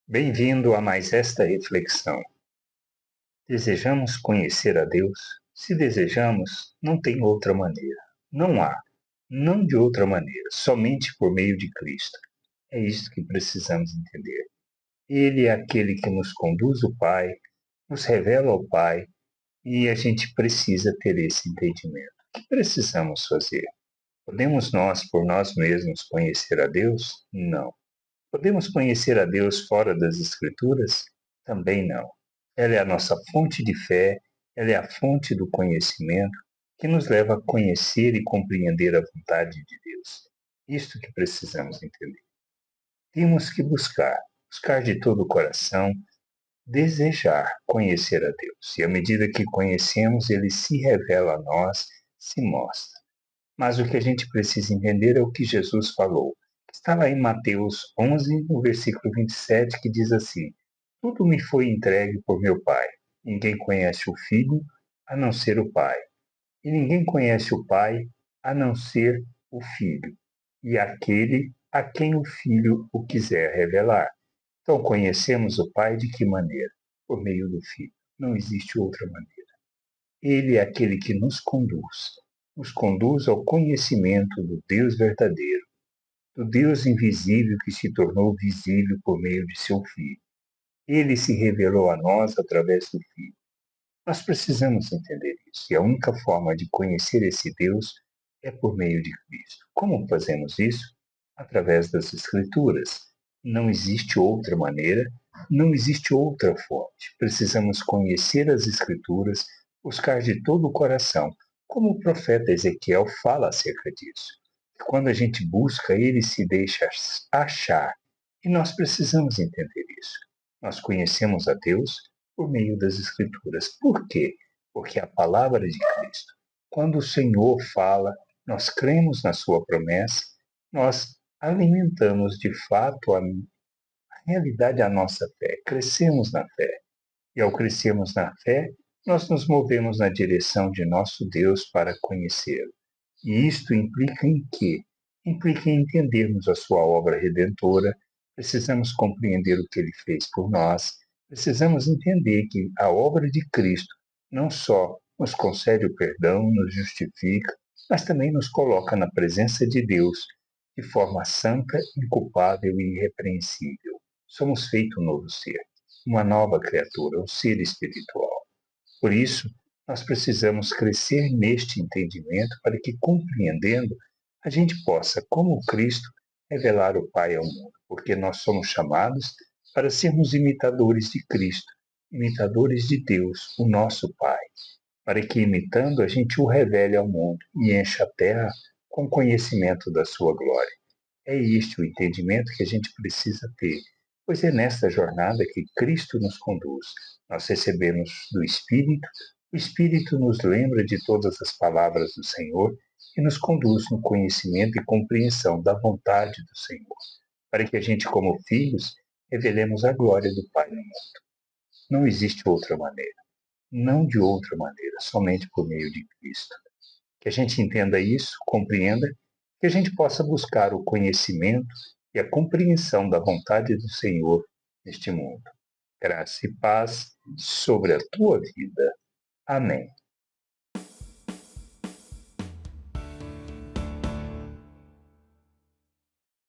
Bem-vindo a mais esta reflexão. Desejamos conhecer a Deus? Se desejamos, não tem outra maneira. Não há. Não de outra maneira, somente por meio de Cristo. É isso que precisamos entender. Ele é aquele que nos conduz ao Pai, nos revela ao Pai, e a gente precisa ter esse entendimento. O que precisamos fazer? Podemos nós, por nós mesmos, conhecer a Deus? Não. Podemos conhecer a Deus fora das Escrituras? Também não. Ela é a nossa fonte de fé, ela é a fonte do conhecimento que nos leva a conhecer e compreender a vontade de Deus. Isto que precisamos entender. Temos que buscar de todo o coração, desejar conhecer a Deus. E à medida que conhecemos, ele se revela a nós, se mostra. Mas o que a gente precisa entender é o que Jesus falou. Está lá em Mateus 11, no versículo 27, que diz assim: Tudo me foi entregue por meu Pai. Ninguém conhece o Filho a não ser o Pai. E ninguém conhece o Pai a não ser o Filho. E aquele a quem o Filho o quiser revelar. Então, conhecemos o Pai de que maneira? Por meio do Filho. Não existe outra maneira. Ele é aquele que nos conduz ao conhecimento do Deus verdadeiro, do Deus invisível que se tornou visível por meio de seu Filho. Ele se revelou a nós através do Filho. Nós precisamos entender isso, e a única forma de conhecer esse Deus é por meio de Cristo. Como fazemos isso? Através das Escrituras. Não existe outra maneira, não existe outra fonte. Precisamos conhecer as Escrituras, buscar de todo o coração, como o profeta Ezequiel fala acerca disso. Quando a gente busca, ele se deixa achar. E nós precisamos entender isso. Nós conhecemos a Deus por meio das Escrituras. Por quê? Porque a palavra de Cristo. Quando o Senhor fala, nós cremos na sua promessa, nós alimentamos de fato a realidade da nossa fé, crescemos na fé. E ao crescermos na fé, nós nos movemos na direção de nosso Deus para conhecê-lo. E isto implica em quê? Implica em entendermos a sua obra redentora, precisamos compreender o que ele fez por nós, precisamos entender que a obra de Cristo não só nos concede o perdão, nos justifica, mas também nos coloca na presença de Deus de forma santa, inculpável e irrepreensível. Somos feito um novo ser, uma nova criatura, um ser espiritual. Por isso, nós precisamos crescer neste entendimento para que, compreendendo, a gente possa, como Cristo, revelar o Pai ao mundo, porque nós somos chamados para sermos imitadores de Cristo, imitadores de Deus, o nosso Pai, para que, imitando, a gente o revele ao mundo e encha a terra com conhecimento da sua glória. É este o entendimento que a gente precisa ter, pois é nesta jornada que Cristo nos conduz. Nós recebemos do Espírito, o Espírito nos lembra de todas as palavras do Senhor e nos conduz no conhecimento e compreensão da vontade do Senhor, para que a gente, como filhos, revelemos a glória do Pai no mundo. Não existe outra maneira, não de outra maneira, somente por meio de Cristo. Que a gente entenda isso, compreenda, que a gente possa buscar o conhecimento e a compreensão da vontade do Senhor neste mundo. Graça e paz sobre a tua vida. Amém.